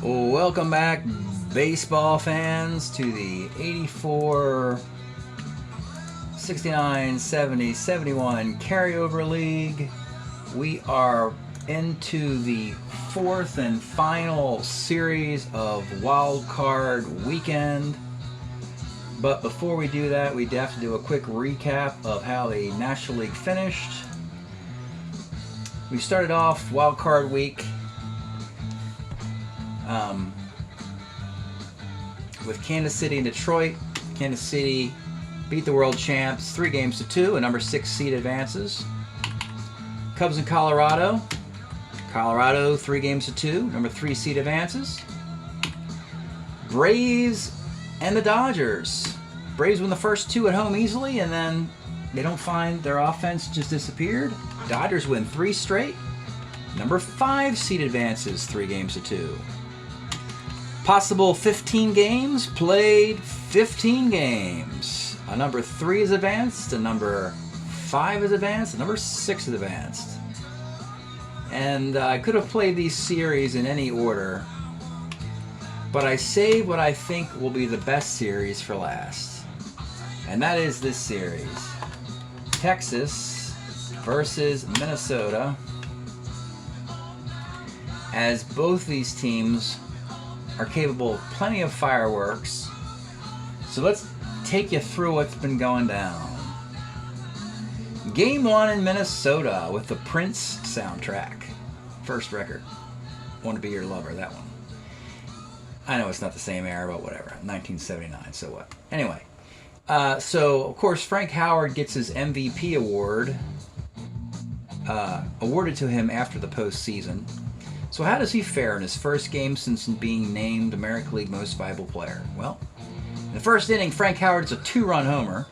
Welcome back, baseball fans, to the 84, 69, 70, 71 carryover league. We are into the fourth and final series of Wildcard weekend. But before we do that, we have to do a quick recap of how the National League finished. We started off Wildcard week with Kansas City and Detroit. Kansas City beat the world champs 3-2. A number 6 seed advances. Cubs and Colorado. Colorado 3-2. Number 3 seed advances. Braves and the Dodgers. Braves win the first 2 at home easily, and then they don't find their offense just disappeared. Dodgers win 3 straight. Number 5 seed advances 3-2. Possible 15 games, played 15 games. A number 3 is advanced, a number 5 is advanced, a number 6 is advanced. And I could have played these series in any order, but I saved what I think will be the best series for last. And that is this series. Texas versus Minnesota. As both these teams are capable of plenty of fireworks. So let's take you through what's been going down. Game 1 in Minnesota with the Prince soundtrack. First record. Want to Be Your Lover, that one. I know it's not the same era, but whatever. 1979, so what? Anyway, so of course Frank Howard gets his MVP award awarded to him after the postseason. So how does he fare in his first game since being named American League Most Valuable Player? Well, in the first inning, Frank Howard's a 2-run homer.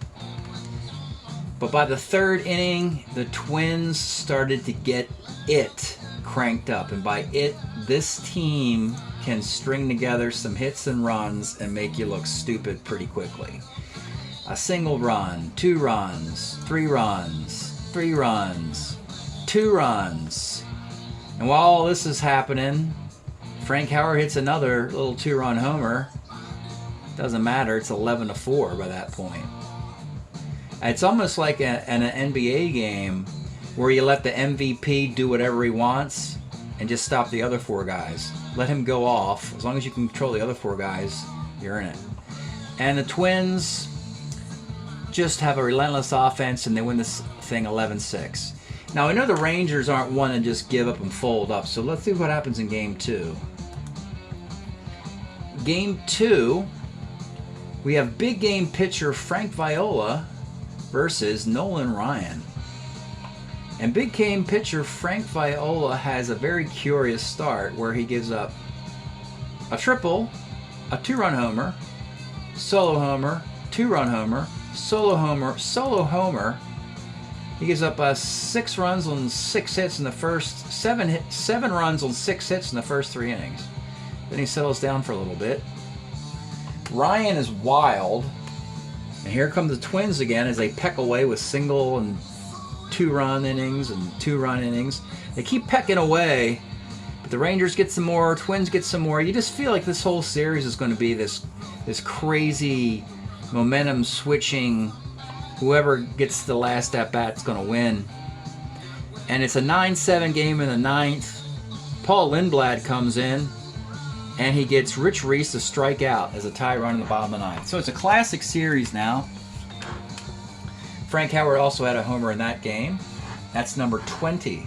But by the third inning, the Twins started to get it cranked up. And by it, this team can string together some hits and runs and make you look stupid pretty quickly. A single run, 2 runs, 3 runs, 3 runs, 2 runs. And while all this is happening, Frank Howard hits another little 2-run homer. Doesn't matter, it's 11-4 by that point. It's almost like an NBA game where you let the MVP do whatever he wants and just stop the other 4 guys. Let him go off. As long as you can control the other 4 guys, you're in it. And the Twins just have a relentless offense, and they win this thing 11-6. Now, I know the Rangers aren't one to just give up and fold up, so let's see what happens in Game 2. Game 2, we have big game pitcher Frank Viola versus Nolan Ryan. And big game pitcher Frank Viola has a very curious start where he gives up a triple, a 2-run homer, solo homer, 2-run homer, solo homer, solo homer. He gives up 6 runs on 6 hits in the first 7 runs on 6 hits in the first 3 innings. Then he settles down for a little bit. Ryan is wild, and here come the Twins again as they peck away with single and 2-run innings and 2-run innings. They keep pecking away, but the Rangers get some more, Twins get some more. You just feel like this whole series is going to be this crazy momentum switching. Whoever gets the last at-bat is going to win. And it's a 9-7 game in the 9th. Paul Lindblad comes in, and he gets Rich Reese to strike out as a tie run in the bottom of the 9th. So it's a classic series now. Frank Howard also had a homer in that game. That's number 20.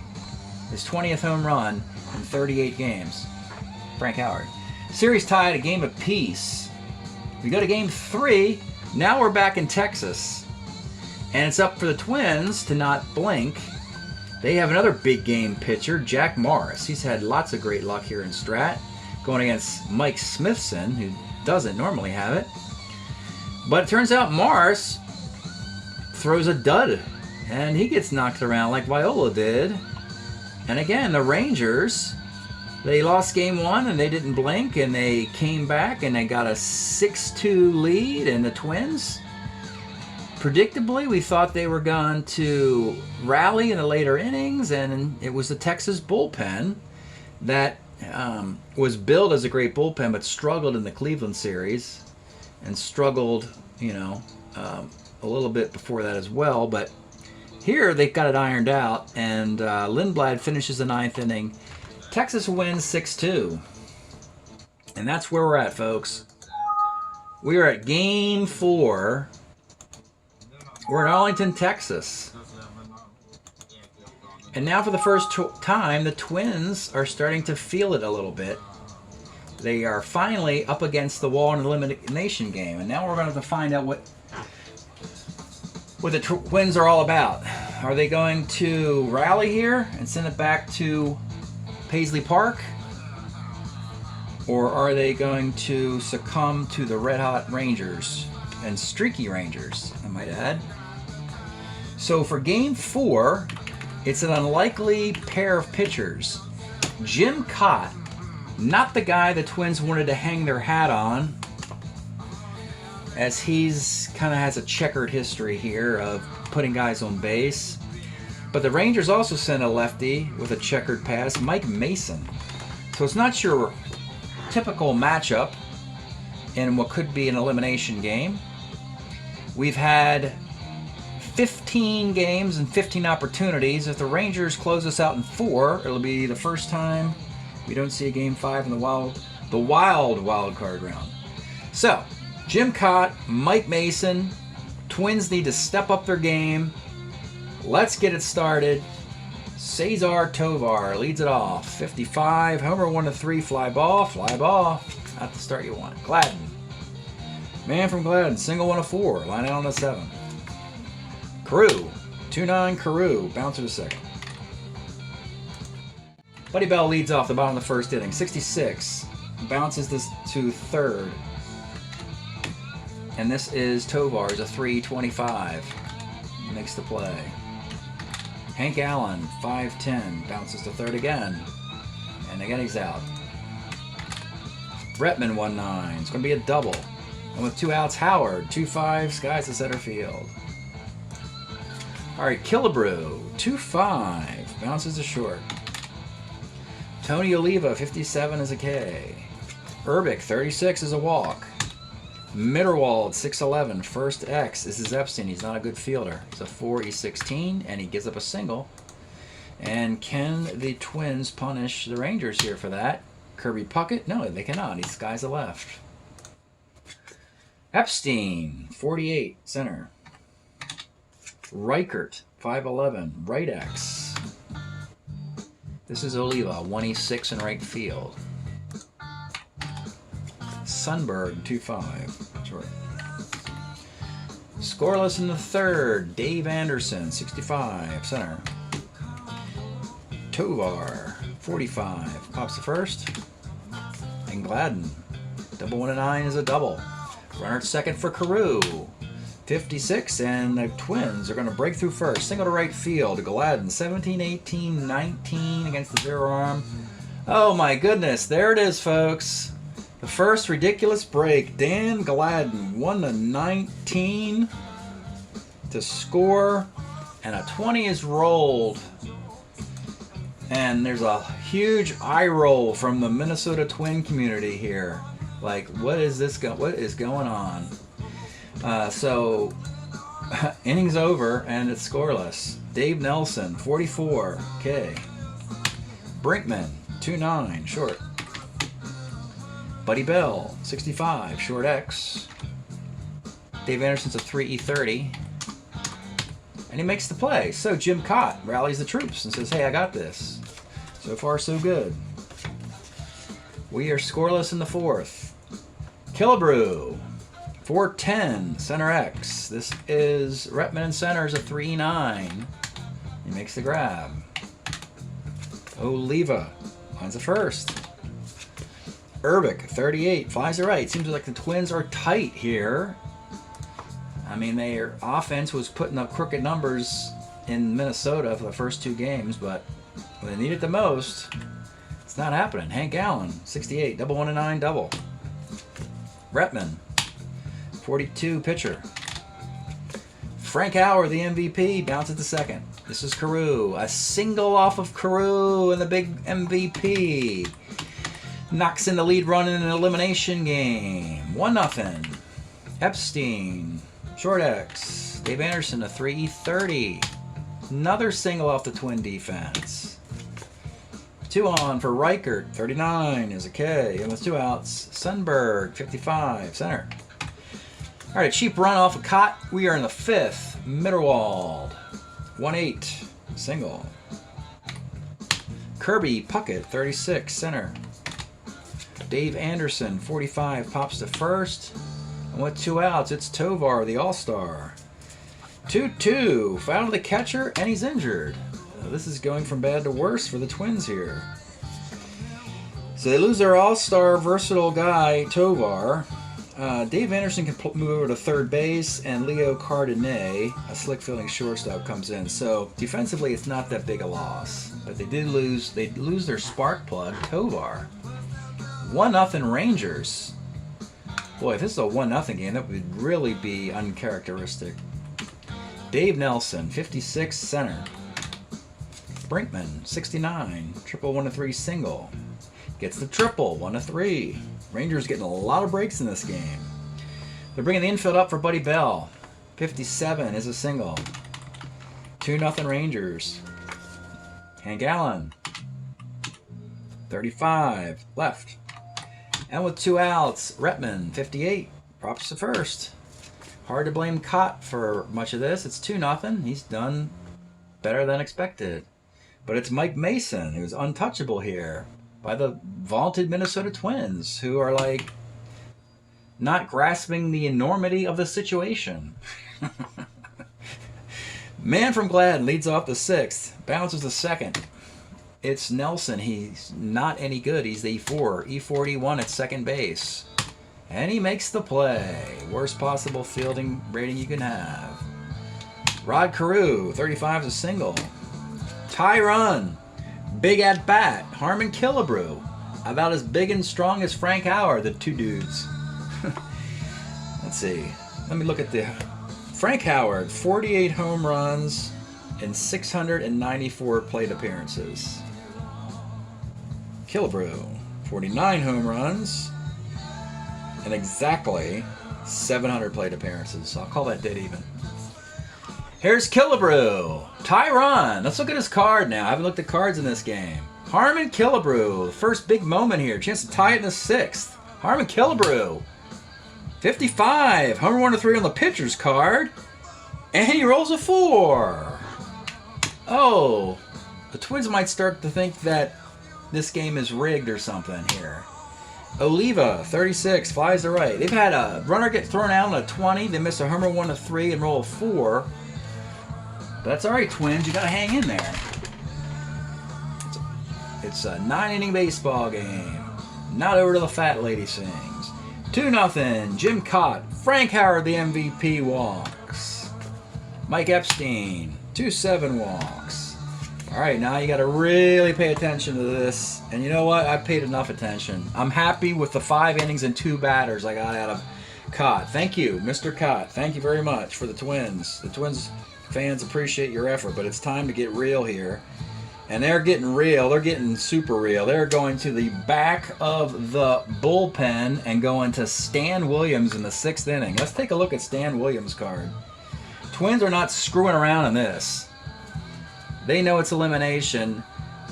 His 20th home run in 38 games. Frank Howard. Series tied, a game apiece. We go to Game 3. Now we're back in Texas. And it's up for the Twins to not blink. They have another big game pitcher, Jack Morris. He's had lots of great luck here in Strat, going against Mike Smithson, who doesn't normally have it. But it turns out Morris throws a dud, and he gets knocked around like Viola did. And again, the Rangers, they lost Game 1 and they didn't blink, and they came back and they got a 6-2 lead, and the Twins, predictably, we thought they were going to rally in the later innings, and it was the Texas bullpen that was billed as a great bullpen, but struggled in the Cleveland series, and struggled, you know, a little bit before that as well. But here they've got it ironed out, and Lindblad finishes the 9th inning. Texas wins 6-2. And that's where we're at, folks. We are at Game 4. We're in Arlington, Texas. And now for the first time, the Twins are starting to feel it a little bit. They are finally up against the wall in an elimination game. And now we're going to find out what the Twins are all about. Are they going to rally here and send it back to Paisley Park? Or are they going to succumb to the red-hot Rangers and streaky Rangers, I might add? So for Game 4, it's an unlikely pair of pitchers. Jim Cott, not the guy the Twins wanted to hang their hat on, as he's kind of has a checkered history here of putting guys on base. But the Rangers also sent a lefty with a checkered past, Mike Mason. So it's not your typical matchup in what could be an elimination game. We've had 15 games and 15 opportunities. If the Rangers close us out in 4, it'll be the first time we don't see a Game 5 in the wild card round. So, Jim Cott, Mike Mason, Twins need to step up their game. Let's get it started. Cesar Tovar leads it off. 55, homer 1-3, fly ball. Not the start you want. Gladden. Man from Gladden, single 1-4, line out on the 7. Carew, 2-9 Carew, bouncer to second. Buddy Bell leads off the bottom of the first inning. 66, bounces this to third. And this is Tovar's a 3-25. Makes the play. Hank Allen, 5-10, bounces to third again. And again he's out. Bretman, 1-9. It's going to be a double. And with 2 outs, Howard, 2-5, skies to center field. All right, Killebrew, 2-5, bounces to short. Tony Oliva, 57 is a K. Urbic, 36 is a walk. Mitterwald, 6'11", first X. This is Epstein. He's not a good fielder. He's a 4, he's 16, and he gives up a single. And can the Twins punish the Rangers here for that? Kirby Puckett? No, they cannot. He skies the left. Epstein, 48, center. Reichert, 5'11", right X. This is Oliva, 1-6 in right field. Sundberg, 2-5. Short. Scoreless in the third. Dave Anderson, 65. Center. Tovar, 45. Pops the first. And Gladden. Double 1-9 is a double. Runner at second for Carew. 56, and the Twins are going to break through first. Single to right field. Gladden, 17, 18, 19 against the zero arm. Oh my goodness, there it is, folks. The first ridiculous break. Dan Gladden, 1-19 to score, and a 20 is rolled. And there's a huge eye roll from the Minnesota Twin community here. Like, what is this? What is going on? So, innings over, and it's scoreless. Dave Nelson, 44, K. Brinkman, 2-9, short. Buddy Bell, 65, short X. Dave Anderson's a 3E30. And he makes the play. So Jim Cott rallies the troops and says, hey, I got this. So far, so good. We are scoreless in the fourth. Killebrew, 4-10, center X. This is Retman in center is a 3-9. He makes the grab. Oliva finds the first. Urbic, 38, flies to right. Seems like the Twins are tight here. I mean, their offense was putting up crooked numbers in Minnesota for the first 2 games, but when they need it the most, it's not happening. Hank Allen, 68, double 1-9, double. Retman, 42, pitcher. Frank Howard, the MVP, bounces to second. This is Carew. A single off of Carew and the big MVP. knocks in the lead run in an elimination game. 1-0. Epstein, short X. Dave Anderson, a 3-30. Another single off the Twin defense. 2 on for Reichert, 39 is a K. And with 2 outs, Sundberg, 55, center. All right, cheap run off a Cott. We are in the 5th. Mitterwald, 1-8, single. Kirby Puckett, 36, center. Dave Anderson, 45, pops to first. And with 2 outs, it's Tovar, the All-Star. 2-2, found the catcher, and he's injured. This is going from bad to worse for the Twins here. So they lose their all-star versatile guy, Tovar. Dave Anderson can move over to third base, and Leo Cardenet, a slick-fielding shortstop, comes in. So defensively, it's not that big a loss. But they did lose. They lose their spark plug, Tovar. 1-0 Rangers. Boy, if this is a 1-0 game, that would really be uncharacteristic. Dave Nelson, 56, center. Brinkman, 69, triple 1-3 single. Gets the triple, 1-3. Rangers getting a lot of breaks in this game. They're bringing the infield up for Buddy Bell. 57 is a single. 2-0 Rangers. Hank Allen, 35, left. And with 2 outs, Retman, 58, props to first. Hard to blame Cott for much of this. It's 2-0. He's done better than expected. But it's Mike Mason, who's untouchable here by the vaunted Minnesota Twins, who are like not grasping the enormity of the situation. Man from Gladden leads off the 6th, bounces the 2nd. It's Nelson. He's not any good. He's the E4, E41 at second base. And he makes the play. Worst possible fielding rating you can have. Rod Carew, 35 is a single. Tie run. Big at bat. Harmon Killebrew. About as big and strong as Frank Howard, the 2 dudes. Let's see. Let me look at the... Frank Howard, 48 home runs and 694 plate appearances. Killebrew, 49 home runs and exactly 700 plate appearances. So I'll call that dead even. Here's Killebrew. Tie run. Let's look at his card now. I haven't looked at cards in this game. Harmon Killebrew. First big moment here. Chance to tie it in the 6th. Harmon Killebrew. 55. Homer 1-3 on the pitcher's card. And he rolls a 4. Oh. The Twins might start to think that this game is rigged or something here. Oliva, 36, flies to right. They've had a runner get thrown out on a 20. They miss a homer 1-3 and roll a 4. But that's all right, Twins. You got to hang in there. It's a 9-inning baseball game. Not over to the fat lady sings. 2-0. Jim Cott. Frank Howard, the MVP, walks. Mike Epstein, 2-7 walks. All right, now you got to really pay attention to this. And you know what? I paid enough attention. I'm happy with the 5 innings and 2 batters I got out of Cott. Thank you, Mr. Cott. Thank you very much for the Twins. The Twins fans appreciate your effort, but it's time to get real here. And they're getting real. They're getting super real. They're going to the back of the bullpen and going to Stan Williams in the 6th inning. Let's take a look at Stan Williams' card. Twins are not screwing around in this. They know it's elimination.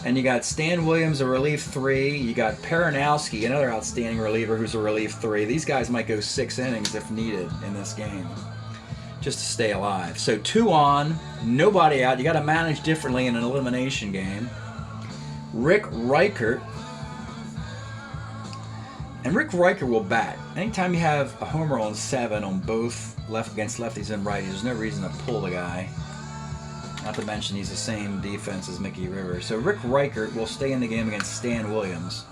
And you got Stan Williams, a relief 3. You got Peronowski, another outstanding reliever who's a relief 3. These guys might go 6 innings if needed in this game, just to stay alive. So 2 on, nobody out. You got to manage differently in an elimination game. Rick Reichert. And Rick Reichert will bat. Anytime you have a homer on 7 on both left against lefties and righties, there's no reason to pull the guy. Not to mention he's the same defense as Mickey Rivers. So Rick Reichert will stay in the game against Stan Williams.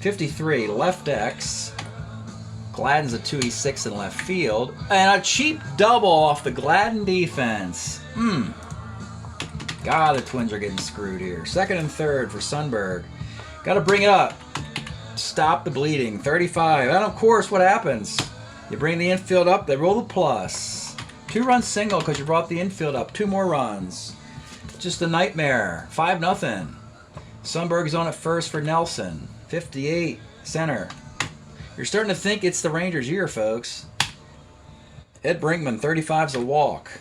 53, left X. Gladden's a 2-6 in left field. And a cheap double off the Gladden defense. God, the Twins are getting screwed here. 2nd and 3rd for Sundberg. Got to bring it up. Stop the bleeding. 35. And of course, what happens? You bring the infield up, they roll the plus. 2-run single because you brought the infield up. 2 more runs. Just a nightmare. 5-0. Sundberg's on at first for Nelson. 58. Center. You're starting to think it's the Rangers' year, folks. Ed Brinkman, 35's a walk.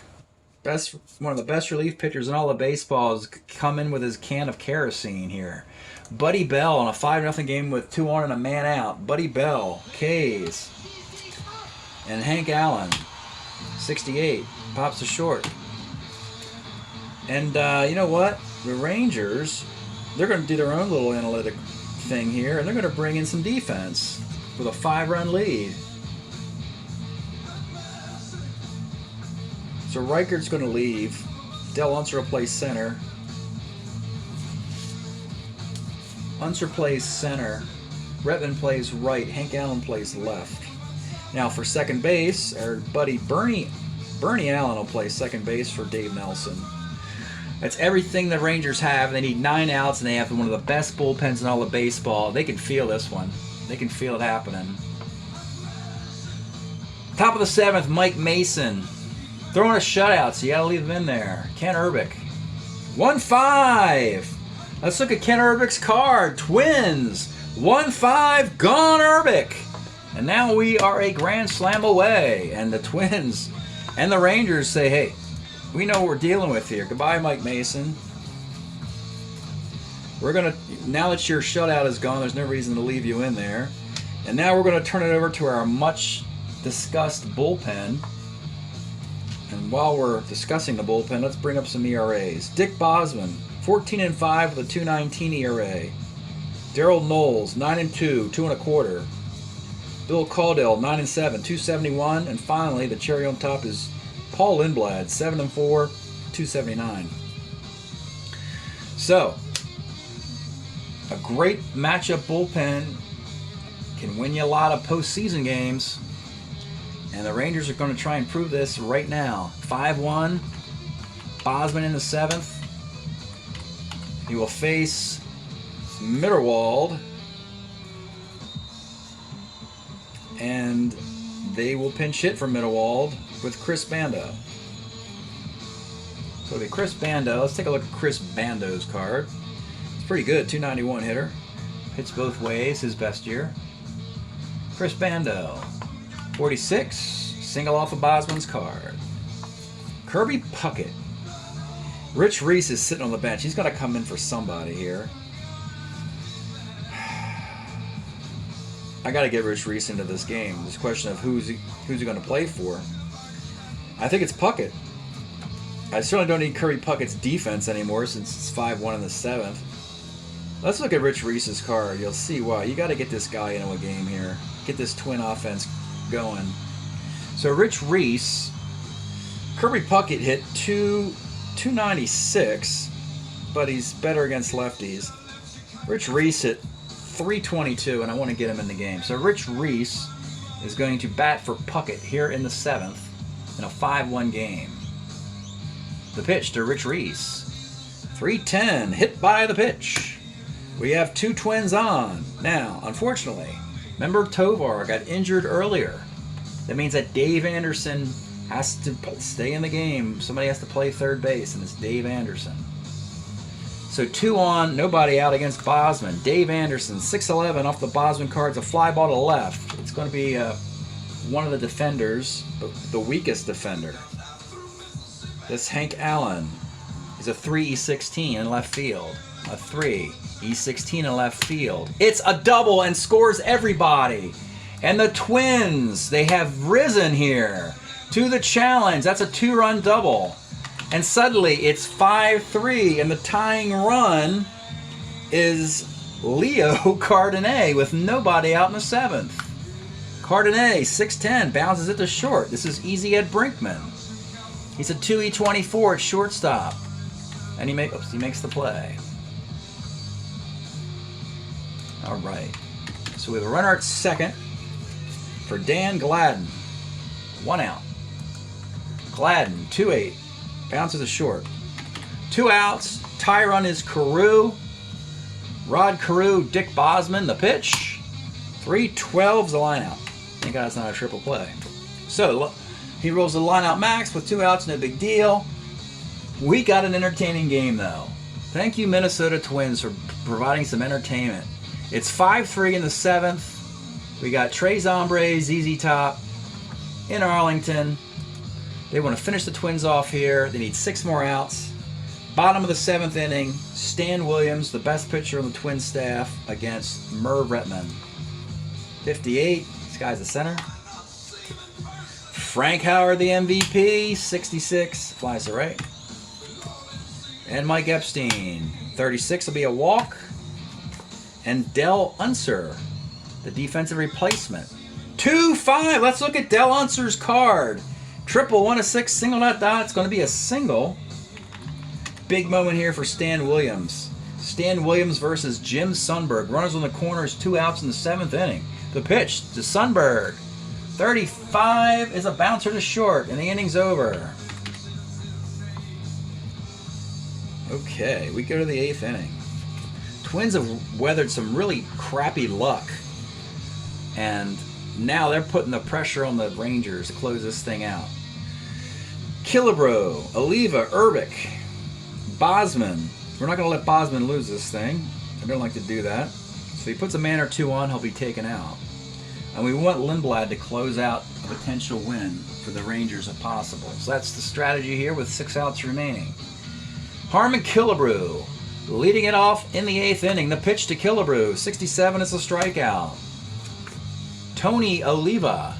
One of the best relief pitchers in all of baseball has come in with his can of kerosene here. Buddy Bell on a 5-0 game with 2 on and a man out. Buddy Bell, K's. And Hank Allen, 68, pops to short. And you know what? The Rangers, they're going to do their own little analytic thing here, and they're going to bring in some defense with a 5-run lead. So Reichard's going to leave. Del Unser will play center. Unser plays center. Retman plays right. Hank Allen plays left. Now for second base, our buddy Bernie Allen will play second base for Dave Nelson. That's everything the Rangers have. They need 9 outs, and they have one of the best bullpens in all of baseball. They can feel this one. They can feel it happening. Top of the 7th, Mike Mason. Throwing a shutout, so you gotta leave him in there. Ken Urbick. 1-5. Let's look at Ken Urbick's card. Twins. 1-5. Gone Urbick. And now we are a grand slam away. And the Twins and the Rangers say, hey, we know what we're dealing with here. Goodbye, Mike Mason. We're gonna, now that your shutout is gone, there's no reason to leave you in there. And now we're gonna turn it over to our much discussed bullpen. And while we're discussing the bullpen, let's bring up some ERAs. Dick Bosman, 14-5 with a 2.19 ERA. Daryl Knowles, 9-2, 2.25. Bill Caudill, 9-7, 2.71. And finally, the cherry on top is Paul Lindblad, 7-4, 2.79. So, a great matchup bullpen can win you a lot of postseason games. And the Rangers are going to try and prove this right now. 5-1. Bosman in the 7th. He will face Mitterwald. And they will pinch hit for Mitterwald with Chris Bando. So it'll be Chris Bando. Let's take a look at Chris Bando's card. It's pretty good. 291 hitter. Hits both ways. His best year. Chris Bando. 46, single off of Bosman's card. Kirby Puckett. Rich Reese is sitting on the bench. He's got to come in for somebody here. I got to get Rich Reese into this game. This question of who's he going to play for. I think it's Puckett. I certainly don't need Kirby Puckett's defense anymore since it's 5-1 in the 7th. Let's look at Rich Reese's card. You'll see why. You got to get this guy into a game here. Get this twin offense going. So Rich Reese, Kirby Puckett hit 296, but he's better against lefties. Rich Reese hit 322, and I want to get him in the game. So Rich Reese is going to bat for Puckett here in the 7th in a 5-1 game. The pitch to Rich Reese. 310, hit by the pitch. We have 2 Twins on. Now, unfortunately, remember Tovar got injured earlier. That means that Dave Anderson has to stay in the game. Somebody has to play third base, and it's Dave Anderson. So 2 on, nobody out against Bosman. Dave Anderson, 6'11", off the Bosman cards, a fly ball to left. It's going to be one of the defenders, the weakest defender. This Hank Allen is a 3 in left field. A 3 E16 in left field. It's a double and scores everybody. And the Twins, they have risen here to the challenge. That's a 2-run double. And suddenly it's 5-3, and the tying run is Leo Cardenet with nobody out in the 7th. Cardenet, 6'10", bounces it to short. This is easy Ed Brinkman. He's a 2E24 at shortstop. And he makes the play. All right. So we have a runner at second for Dan Gladden. 1 out. Gladden, 2-8. Bounces to short. 2 outs. Tie run is Carew. Rod Carew, Dick Bosman, the pitch. 3-12's the lineout. Thank God it's not a triple play. So he rolls the lineout max with 2 outs, no big deal. We got an entertaining game, though. Thank you, Minnesota Twins, for providing some entertainment. It's 5-3 in the 7th. We got Trey Zombre, ZZ Top in Arlington. They want to finish the Twins off here. They need 6 more outs. Bottom of the 7th inning, Stan Williams, the best pitcher on the Twins staff, against Merv Retman. 58. This guy's the center. Frank Howard, the MVP, 66. Flies to right. And Mike Epstein, 36 will be a walk. And Del Unser, the defensive replacement. 2-5. Let's look at Del Unser's card. Triple, 1 of 6, single not dot. It's going to be a single. Big moment here for Stan Williams. Stan Williams versus Jim Sundberg. Runners on the corners, 2 outs in the 7th inning. The pitch to Sundberg. 35 is a bouncer to short, and the inning's over. Okay, we go to the 8th inning. Twins have weathered some really crappy luck, and now they're putting the pressure on the Rangers to close this thing out. Killebrew, Oliva, Urbic, Bosman. We're not going to let Bosman lose this thing. I don't like to do that. So he puts a man or 2 on, he'll be taken out. And we want Lindblad to close out a potential win for the Rangers if possible. So that's the strategy here with 6 outs remaining. Harmon Killebrew leading it off in the 8th inning. The pitch to Killebrew. 67 is a strikeout. Tony Oliva.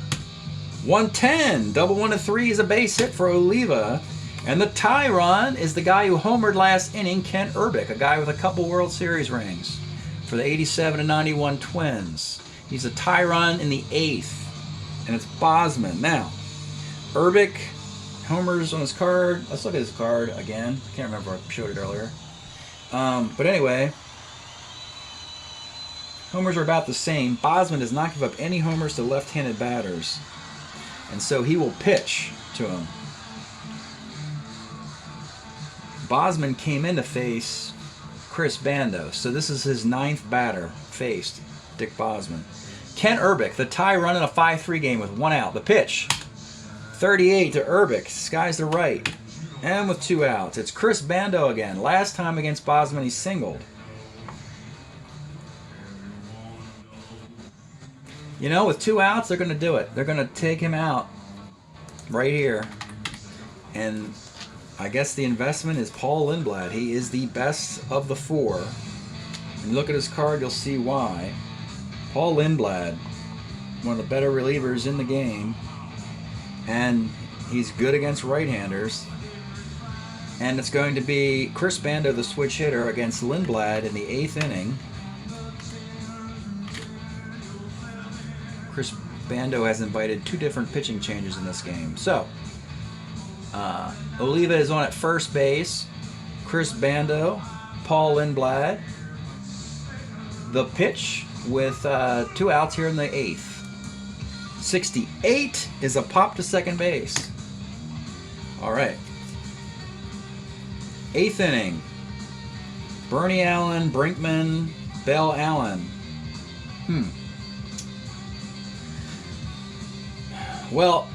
110. Double 1 to 3 is a base hit for Oliva. And the tie run is the guy who homered last inning, Kent Urbic, a guy with a couple World Series rings for the 87 and 91 Twins. He's a tie run in the 8th. And it's Bosman. Now, Urbic homers on his card. Let's look at his card again. I can't remember if I showed it earlier. But anyway, homers are about the same. Bosman does not give up any homers to left-handed batters. And so he will pitch to him. Bosman came in to face Chris Bando. So this is his 9th batter faced Dick Bosman. Kent Urbic, the tie run in a 5-3 game with 1 out. The pitch. 38 to Urbic. Skies to right. And with 2 outs. It's Chris Bando again. Last time against Bosman, he singled. You know, with 2 outs, they're going to do it. They're going to take him out right here. And I guess the investment is Paul Lindblad. He is the best of the 4. When you look at his card, you'll see why. Paul Lindblad, one of the better relievers in the game. And he's good against right-handers. And it's going to be Chris Bando, the switch hitter, against Lindblad in the 8th inning. Chris Bando has invited 2 different pitching changes in this game. So, Oliva is on at first base. Chris Bando, Paul Lindblad. The pitch with 2 outs here in the 8th. 68 is a pop to second base. All right. 8th inning. Bernie Allen, Brinkman, Bell Allen. Well,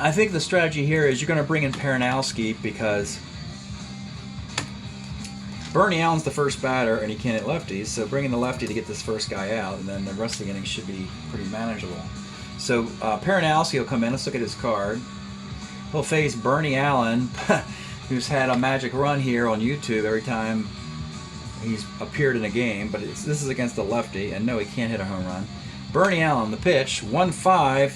I think the strategy here is you're going to bring in Peranowski because Bernie Allen's the first batter and he can't hit lefties, so bring in the lefty to get this first guy out, and then the rest of the innings should be pretty manageable. So Peranowski will come in. Let's look at his card. He'll face Bernie Allen, who's had a magic run here on YouTube every time he's appeared in a game, but this is against a lefty, and no, he can't hit a home run. Bernie Allen, the pitch, 1-5.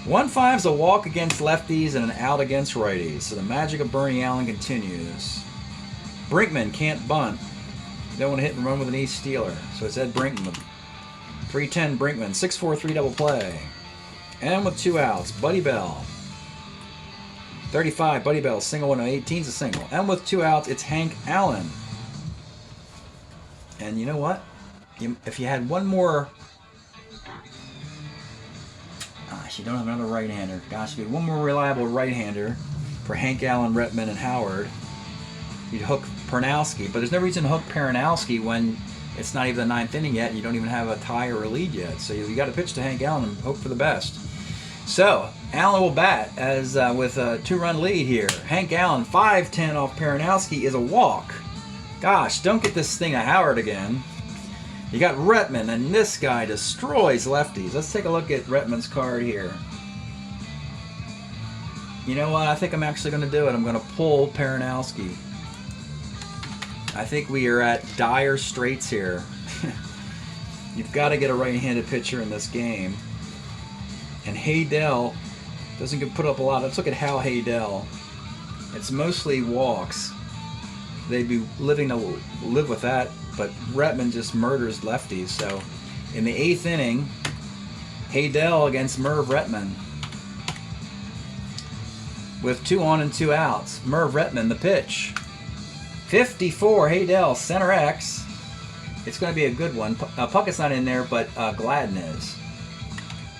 1-5's a walk against lefties and an out against righties. So the magic of Bernie Allen continues. Brinkman can't bunt. You don't want to hit and run with an East Steeler. So it's Ed Brinkman. 310 Brinkman. 6-4-3 double play. And with 2 outs, Buddy Bell. 35, Buddy Bell. Single 1-18's a single. And with 2 outs, it's Hank Allen. And you know what? If you had one more... You don't have another right-hander. Gosh, if you had one more reliable right-hander for Hank Allen, Retman, and Howard, you'd hook Peranowski. But there's no reason to hook Peranowski when it's not even the 9th inning yet and you don't even have a tie or a lead yet. So you got to pitch to Hank Allen and hope for the best. So Allen will bat as with a 2-run lead here. Hank Allen, 5-10 off Peranowski is a walk. Gosh, don't get this thing to Howard again. You got Retman, and this guy destroys lefties. Let's take a look at Retman's card here. You know what? I think I'm actually going to do it. I'm going to pull Peranowski. I think we are at dire straits here. You've got to get a right-handed pitcher in this game. And Haydel doesn't put up a lot. Let's look at Hal Haydel. It's mostly walks. They'd be live with that, but Retman just murders lefties. So in the 8th inning, Haydel against Merv Retman. With 2 on and 2 outs. Merv Retman, the pitch. 54, Haydel, center X. It's going to be a good one. Puckett's not in there, but Gladden is.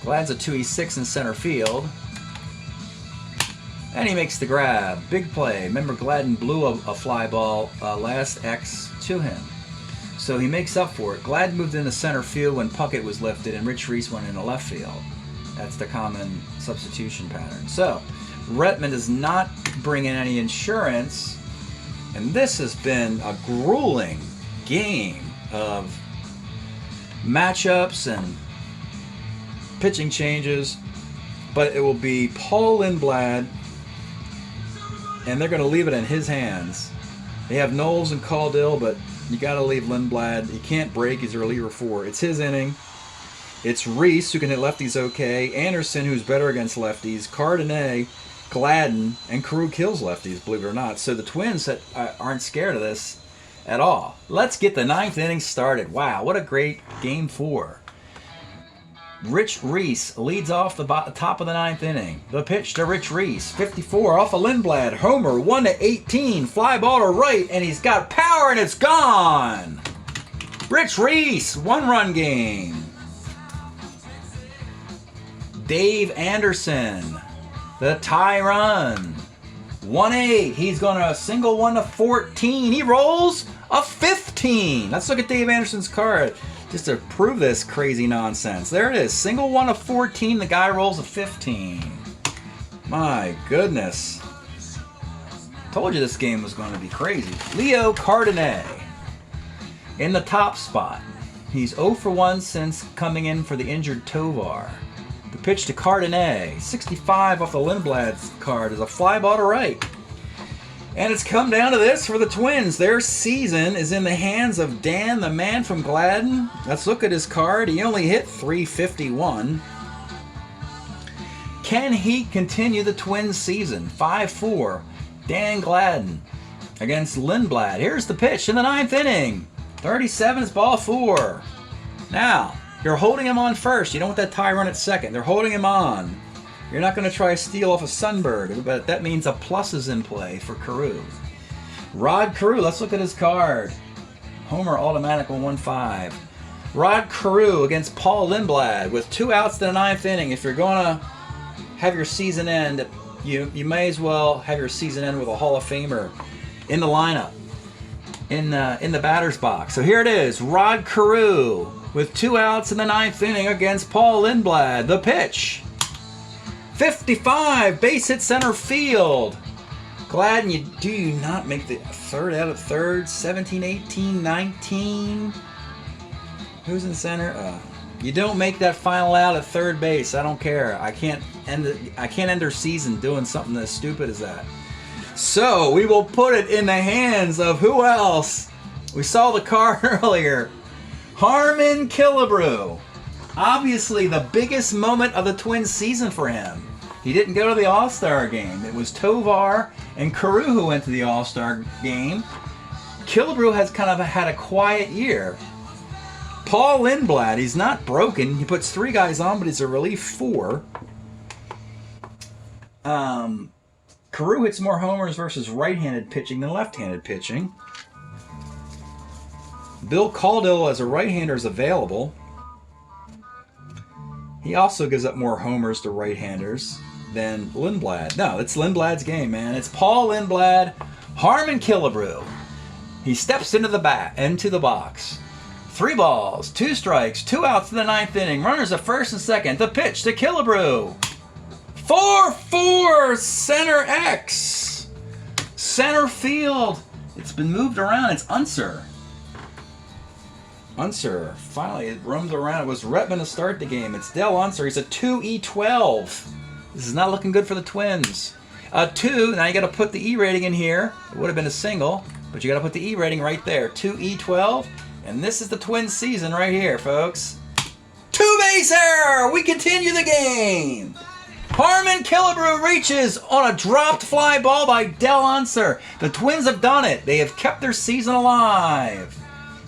Gladden's a 2-6 in center field. And he makes the grab. Big play. Remember, Gladden blew a fly ball last X to him. So he makes up for it. Gladden moved into center field when Puckett was lifted, and Rich Reese went into left field. That's the common substitution pattern. So Retman does not bring in any insurance. And this has been a grueling game of matchups and pitching changes. But it will be Paul Lindblad, and they're going to leave it in his hands. They have Knowles and Caudill, but you got to leave Lindblad. You can't break. He's a reliever 4. It's his inning. It's Reese, who can hit lefties okay. Anderson, who's better against lefties. Cardenet, Gladden, and Carew kills lefties, believe it or not. So the Twins aren't scared of this at all. Let's get the 9th inning started. Wow, what a great game 4. Rich Reese leads off the top of the 9th inning. The pitch to Rich Reese, 54 off of Lindblad. Homer, 1-18, fly ball to right, and he's got power, and it's gone. Rich Reese, 1-run game. Dave Anderson, the tie run, 1-8. He's going to single 1 to 14. He rolls a 15. Let's look at Dave Anderson's card just to prove this crazy nonsense. There it is. Single 1 to 14. The guy rolls a 15. My goodness. Told you this game was going to be crazy. Leo Cardenet in the top spot. He's 0 for 1 since coming in for the injured Tovar. The pitch to Cardenet, 65 off the Lindblad's card, is a fly ball to right. And it's come down to this for the Twins. Their season is in the hands of Dan, the man from Gladden. Let's look at his card. He only hit .351. Can he continue the Twins season? 5-4. Dan Gladden against Lindblad. Here's the pitch in the 9th inning. 37 is ball 4. Now, you're holding him on first. You don't want that tie run at second. They're holding him on. You're not going to try to steal off a Sunbird, but that means a plus is in play for Carew. Rod Carew, let's look at his card. Homer automatic 1-5. Rod Carew against Paul Lindblad with 2 outs in the 9th inning. If you're going to have your season end, you may as well have your season end with a Hall of Famer in the lineup, in the batter's box. So here it is, Rod Carew with 2 outs in the 9th inning against Paul Lindblad. The pitch, 55, base hit center field. Gladden, do you not make the third out of third? 17, 18, 19. Who's in center? You don't make that final out at third base. I don't care. I can't end their season doing something as stupid as that. So we will put it in the hands of who else? We saw the card earlier. Harmon Killebrew. Obviously the biggest moment of the Twins season for him. He didn't go to the All-Star game. It was Tovar and Carew who went to the All-Star game. Killebrew has kind of had a quiet year. Paul Lindblad, he's not broken. He puts 3 guys on, but he's a relief 4. Carew hits more homers versus right-handed pitching than left-handed pitching. Bill Caudill as a right-hander is available. He also gives up more homers to right-handers than Lindblad. No, it's Lindblad's game, man. It's Paul Lindblad, Harmon Killebrew. He steps into the box. 3 balls, 2 strikes, 2 outs in the 9th inning. Runners at first and second. The pitch to Killebrew. 4-4, center X. Center field. It's been moved around. It's Unser. Unser, finally, it roamed around. It was Retman to start the game. It's Del Unser. He's a 2E12. This is not looking good for the Twins. 2, now you got to put the E rating in here. It would have been a single, but you got to put the E rating right there. 2E12, and this is the Twins season right here, folks. 2-base error! We continue the game! Harmon Killebrew reaches on a dropped fly ball by Del Unser. The Twins have done it. They have kept their season alive.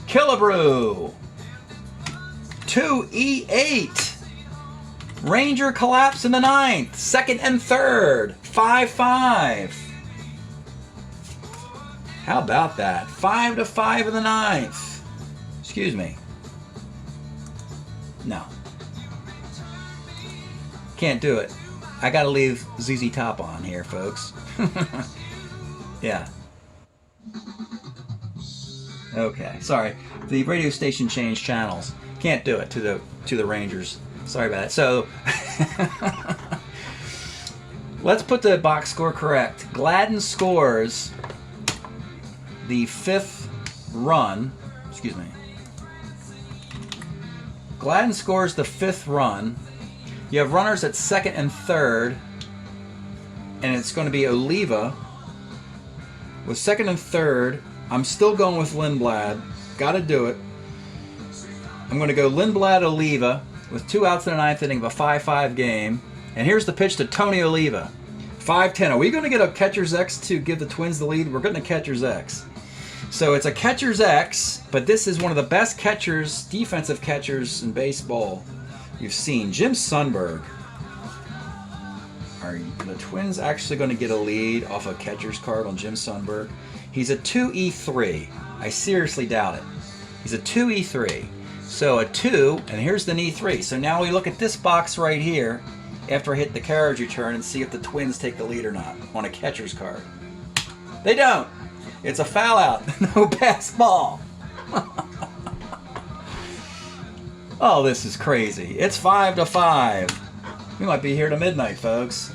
Killebrew. 2E8. Ranger collapse in the 9th. 2nd and 3rd. 5-5. How about that? 5-5 in the 9th. Excuse me. No. Can't do it. I gotta leave ZZ Top on here, folks. Yeah. Okay, sorry. The radio station changed channels. Can't do it to the Rangers. Sorry about that. So let's put the box score correct. Gladden scores the 5th run. Excuse me. Gladden scores the 5th run. You have runners at 2nd and 3rd, and it's going to be Oliva. With 2nd and 3rd, I'm still going with Lindblad. Got to do it. I'm going to go Lindblad, Oliva, with 2 outs in the 9th inning of a 5-5 game. And here's the pitch to Tony Oliva. 5-10. Are we going to get a catcher's X to give the Twins the lead? We're getting a catcher's X. So it's a catcher's X, but this is one of the best catchers, defensive catchers in baseball you've seen. Jim Sundberg. Are the Twins actually going to get a lead off a catcher's card on Jim Sundberg? He's a 2E3. I seriously doubt it. He's a 2E3. So a 2, and here's an E3. So now we look at this box right here after I hit the carriage return and see if the Twins take the lead or not on a catcher's card. They don't. It's a foul out. No pass ball. Oh, this is crazy. It's 5-5. We might be here to midnight, folks.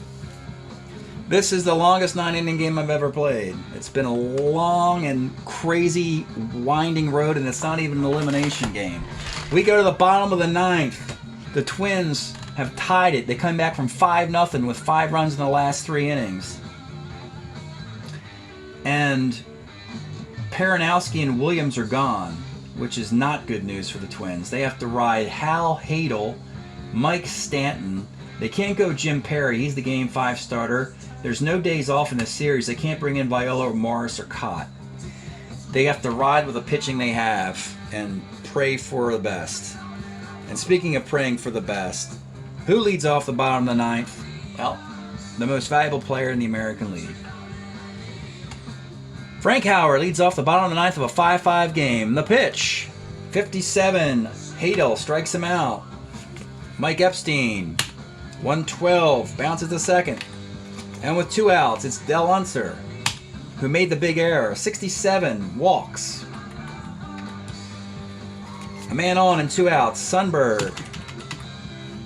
This is the longest 9-inning game I've ever played. It's been a long and crazy winding road, and it's not even an elimination game. We go to the bottom of the 9th. The Twins have tied it. They come back from 5-0 with 5 runs in the last 3 innings. And Peronowski and Williams are gone, which is not good news for the Twins. They have to ride Hal Hadel, Mike Stanton. They can't go Jim Perry. He's the Game 5 starter. There's no days off in this series. They can't bring in Viola or Morris or Cott. They have to ride with the pitching they have and pray for the best. And speaking of praying for the best, who leads off the bottom of the 9th? Well, the most valuable player in the American League. Frank Howard leads off the bottom of the 9th of a 5-5 game. The pitch, 57. Hadel strikes him out. Mike Epstein, 112, bounces to second. And with 2 outs, it's Del Unser, who made the big error. 67, walks. A man on and 2 outs, Sundberg.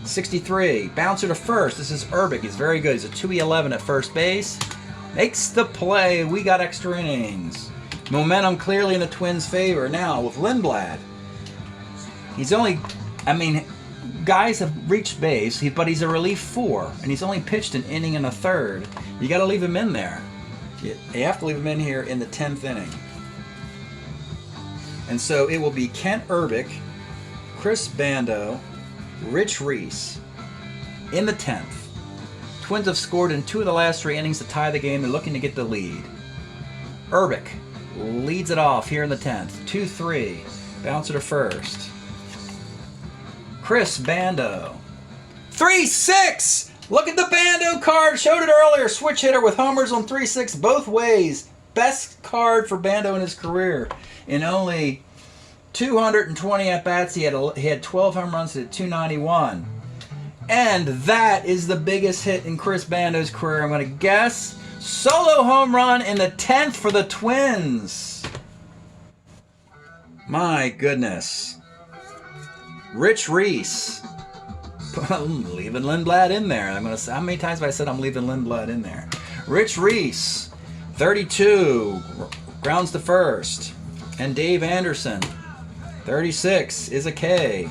63, bouncer to first. This is Urbic. He's very good. He's a 2E11 at first base. Makes the play. We got extra innings. Momentum clearly in the Twins' favor. Now with Lindblad. He's only, guys have reached base, but he's a relief 4, and he's only pitched an inning and a third. You got to leave him in there. You have to leave him in here in the 10th inning. And so it will be Kent Urbic, Chris Bando, Rich Reese in the 10th. Twins have scored in 2 of the last 3 innings to tie the game. They're looking to get the lead. Urbic leads it off here in the 10th. 2-3. Bouncer to first. Chris Bando. 3-6! Look at the Bando card. Showed it earlier. Switch hitter with homers on 3-6 both ways. Best card for Bando in his career. In only 220 at-bats, he had 12 home runs at 291. And that is the biggest hit in Chris Bando's career, I'm going to guess. Solo home run in the 10th for the Twins. My goodness. Rich Reese. I'm leaving Lindblad in there. I'm going to say, how many times have I said I'm leaving Lindblad in there? Rich Reese, 32, grounds to first. And Dave Anderson 36 is a K.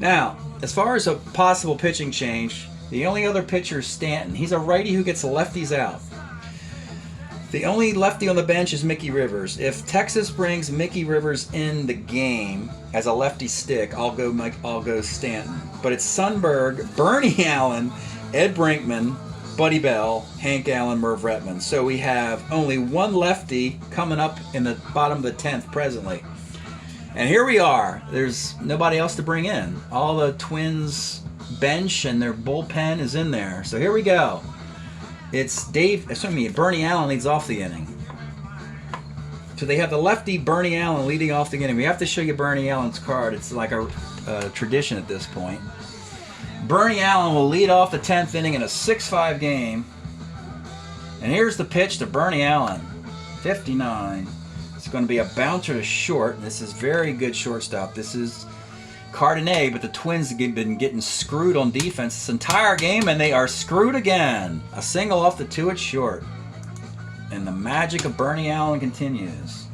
Now, as far as a possible pitching change, the only other pitcher is Stanton. He's a righty who gets lefties out. The only lefty on the bench is Mickey Rivers. If Texas brings Mickey Rivers in the game as a lefty stick, I'll go Stanton. But it's Sundberg, Bernie Allen, Ed Brinkman, Buddy Bell, Hank Allen, Merv Retman. So we have only one lefty coming up in the bottom of the 10th presently. And here we are. There's nobody else to bring in. All the Twins bench and their bullpen is in there. So here we go. It's Bernie Allen leads off the inning. So they have the lefty Bernie Allen leading off the inning. We have to show you Bernie Allen's card. It's like a tradition at this point. Bernie Allen will lead off the 10th inning in a 6-5 game. And here's the pitch to Bernie Allen. 59. It's going to be a bouncer to short. This is very good shortstop. This is Cardenet, but the Twins have been getting screwed on defense this entire game, and they are screwed again. A single off the 2 at short. And the magic of Bernie Allen continues.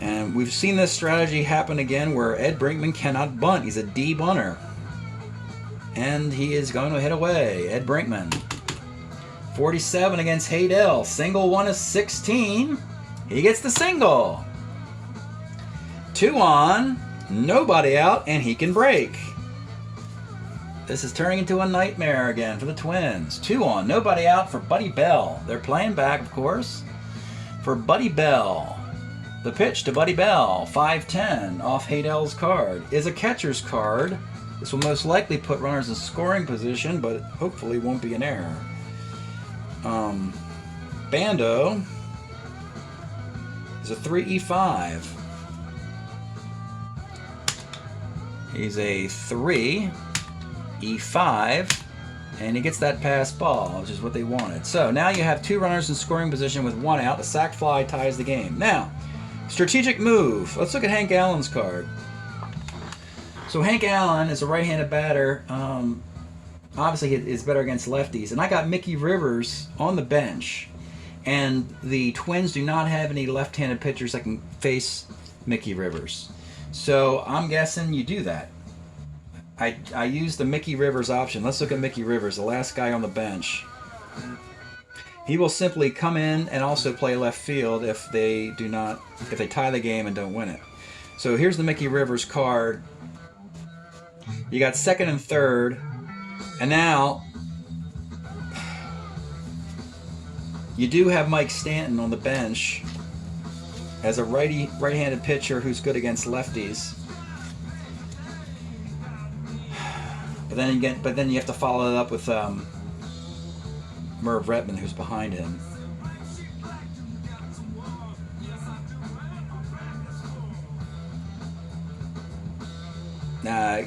And we've seen this strategy happen again where Ed Brinkman cannot bunt. He's a D bunter. And he is going to hit away. Ed Brinkman. 47 against Haydel. Single one is 16. He gets the single. 2 on. Nobody out, and he can break. This is turning into a nightmare again for the Twins. 2 on, nobody out for Buddy Bell. They're playing back, of course, for Buddy Bell. The pitch to Buddy Bell, 5-10, off Haydel's card, is a catcher's card. This will most likely put runners in scoring position, but hopefully won't be an error. Bando is a 3E5. He's a 3, E5, and he gets that pass ball, which is what they wanted. So now you have 2 runners in scoring position with 1 out. The sac fly ties the game. Now, strategic move. Let's look at Hank Allen's card. So Hank Allen is a right-handed batter. Obviously, is better against lefties. And I got Mickey Rivers on the bench. And the Twins do not have any left-handed pitchers that can face Mickey Rivers. So I'm guessing you do that. I used the Mickey Rivers option. Let's look at Mickey Rivers, the last guy on the bench. He will simply come in and also play left field if they tie the game and don't win it. So here's the Mickey Rivers card. You got second and third, and now you do have Mike Stanton on the bench as a right-handed pitcher who's good against lefties. But then you have to follow it up with Merv Retman, who's behind him.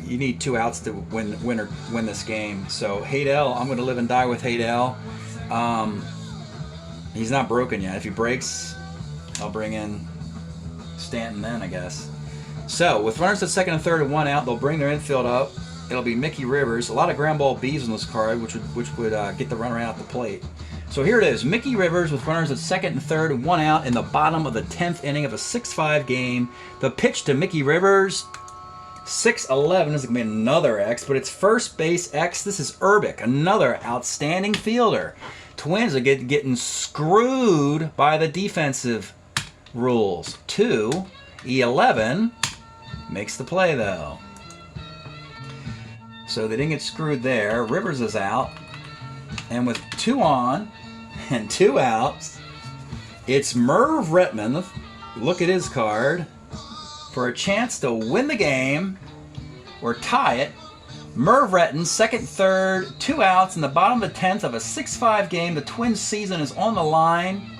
You need 2 outs to win this game. So Haydel, I'm going to live and die with Haydel. He's not broken yet. If he breaks, I'll bring in Stanton then, I guess. So with runners at second and third and 1 out, they'll bring their infield up. It'll be Mickey Rivers. A lot of ground ball Bs on this card, which would get the runner out the plate. So here it is, Mickey Rivers with runners at second and third and 1 out in the bottom of the 10th inning of a 6-5 game. The pitch to Mickey Rivers, 6-11 is going to be another X, but it's first base X. This is Urbic, another outstanding fielder. Twins are getting screwed by the defensive rules. 2, E11 makes the play though. So they didn't get screwed there. Rivers is out. And with 2 on and 2 outs, it's Merv Retman. Look at his card. For a chance to win the game or tie it. Merv Retman, second, third, 2 outs in the bottom of the 10th of a 6-5 game. The Twins season is on the line.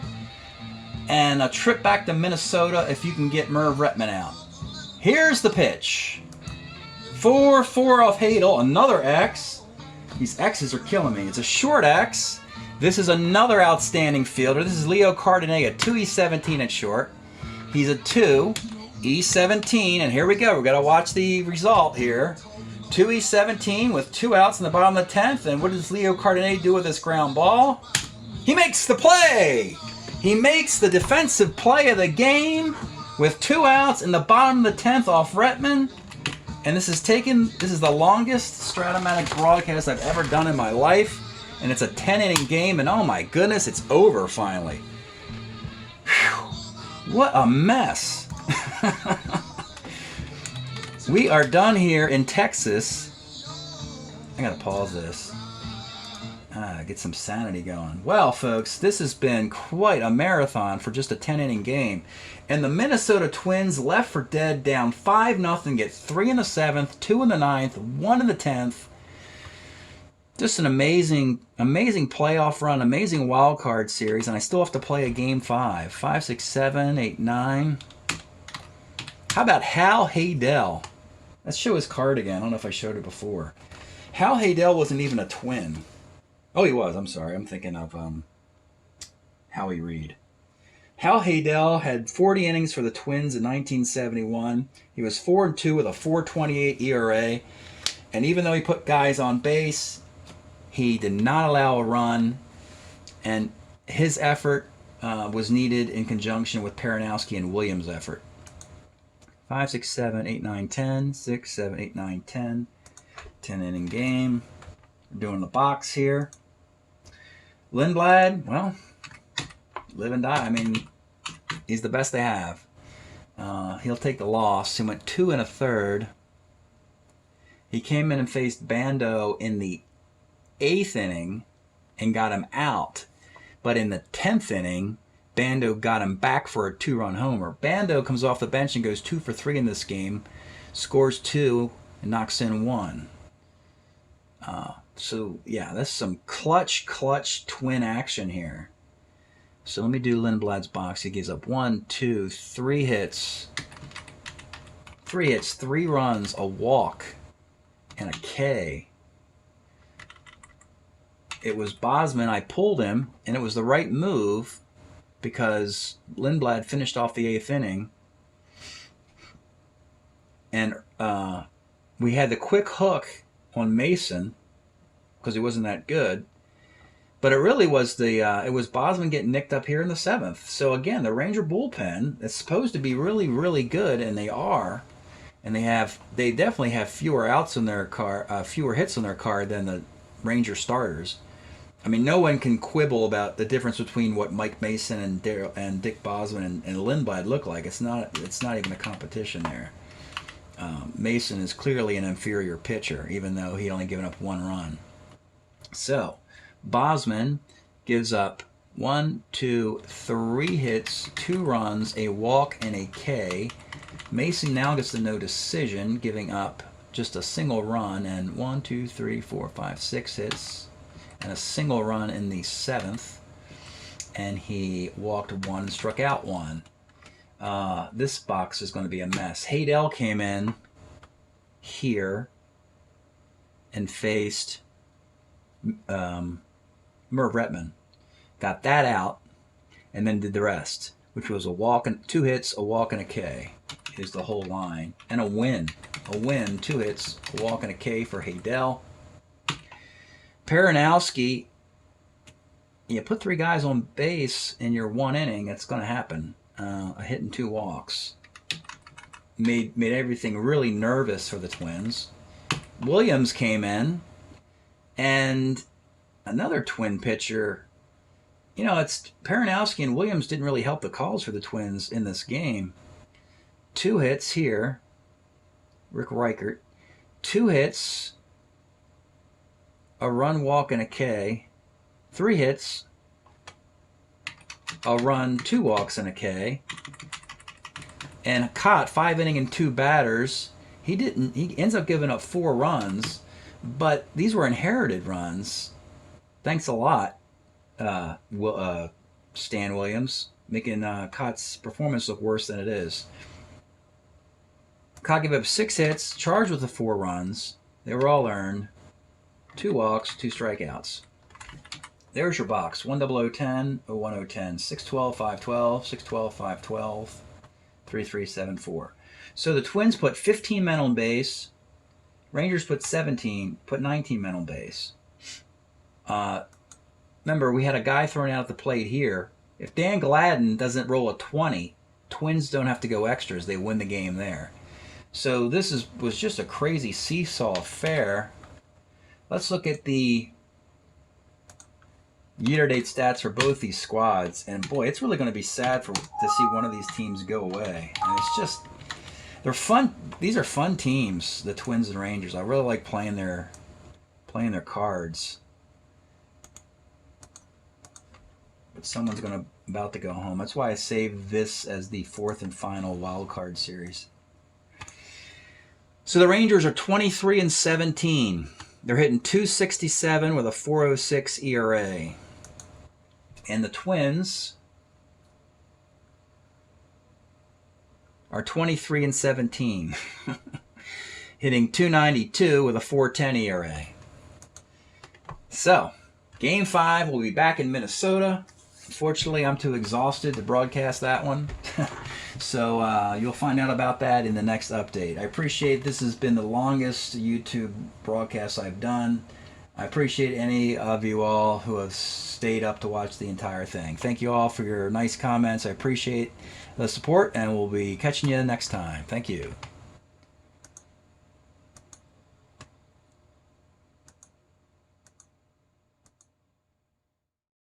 And a trip back to Minnesota if you can get Merv Retman out. Here's the pitch. 4-4 off Haydel, another X. These X's are killing me. It's a short X. This is another outstanding fielder. This is Leo Cardenet, a 2E17 at short. He's a 2E17, and here we go. We've got to watch the result here. 2E17 with 2 outs in the bottom of the 10th, and what does Leo Cardenet do with this ground ball? He makes the play! He makes the defensive play of the game with 2 outs in the bottom of the 10th off Retman. And this is the longest Strat-O-Matic broadcast I've ever done in my life. And it's a 10-inning game, and oh my goodness, it's over finally. Whew. What a mess. We are done here in Texas. I gotta pause this. Get some sanity going. Well, folks, this has been quite a marathon for just a 10-inning game. And the Minnesota Twins left for dead, down 5-0, get 3 in the 7th, 2 in the 9th, 1 in the 10th. Just an amazing playoff run, amazing wild card series, and I still have to play a game 5. 5, 6, 7, 8, 9. How about Hal Haydel? Let's show his card again. I don't know if I showed it before. Hal Haydel wasn't even a Twin. Oh, he was. I'm sorry. I'm thinking of Howie Reed. Hal Haydel had 40 innings for the Twins in 1971. He was 4-2 with a 4.28 ERA. And even though he put guys on base, he did not allow a run. And his effort was needed in conjunction with Peronowski and Williams' effort. 5, 6, 7, 8, 9, 10. 6, 7, 8, 9, 10. 10-inning game. We're doing the box here. Lindblad, well, live and die. I mean, he's the best they have. He'll take the loss. He went 2 1/3. He came in and faced Bando in the 8th inning and got him out. But in the 10th inning, Bando got him back for a 2-run homer. Bando comes off the bench and goes 2 for 3 in this game, scores 2, and knocks in 1. So, yeah, that's some clutch Twin action here. So let me do Lindblad's box. He gives up 1, 2, 3 hits. 3 hits, 3 runs, a walk, and a K. It was Bosman. I pulled him, and it was the right move because Lindblad finished off the 8th inning. And we had the quick hook on Mason because he wasn't that good. But it really was it was Bosman getting nicked up here in the 7th. So again, the Ranger bullpen is supposed to be really, really good, and they are. And they definitely have fewer outs in their fewer hits on their card than the Ranger starters. I mean, no one can quibble about the difference between what Mike Mason and Dick Bosman and Lindblad look like. It's not even a competition there. Mason is clearly an inferior pitcher, even though he only given up 1 run. So, Bosman gives up 1, 2, 3 hits, 2 runs, a walk, and a K. Mason now gets the no decision, giving up just a single run and 1, 2, 3, 4, 5, 6 hits, and a single run in the 7th. And he walked 1 and struck out 1. This box is going to be a mess. Haydel came in here and faced Merv Retman. Got that out and then did the rest, which was a walk and 2 hits, a walk, and a K is the whole line. And a win. A win, 2 hits, a walk, and a K for Haydel. Peronowski, you put 3 guys on base in your 1 inning, it's going to happen. A hit and 2 walks. Made everything really nervous for the Twins. Williams came in, and another Twin pitcher. You know, it's Peronowski and Williams didn't really help the calls for the Twins in this game. 2 hits here. Rick Reichert. 2 hits, a run, walk, and a K. 3 hits, a run, 2 walks, and a K. And Cott, 5 inning and 2 batters. He ends up giving up 4 runs, but these were inherited runs. Thanks a lot, Stan Williams, making Cott's performance look worse than it is. Cott gave up 6 hits, charged with the 4 runs. They were all earned. 2 walks, 2 strikeouts. There's your box. 10010, 01010, 612, 512, 612, 512, 3374. So the Twins put 15 men on base. Rangers put 19 men on base. Remember, we had a guy thrown out at the plate here. If Dan Gladden doesn't roll a 20 Twins don't have to go extras. They win the game there. So this was just a crazy seesaw affair. Let's look at the year-to-date stats for both these squads. And boy, it's really going to be sad to see one of these teams go away. And it's just, they're fun. These are fun teams, the Twins and Rangers. I really like playing their cards. But someone's about to go home. That's why I saved this as the 4th and final wild card series. So the Rangers are 23-17. They're hitting .267 with a .406 ERA. And the Twins are 23-17, hitting .292 with a .410 ERA. So, Game 5 will be back in Minnesota. Unfortunately, I'm too exhausted to broadcast that one. So you'll find out about that in the next update. I appreciate this has been the longest YouTube broadcast I've done. I appreciate any of you all who have stayed up to watch the entire thing. Thank you all for your nice comments. I appreciate the support, and we'll be catching you next time. Thank you.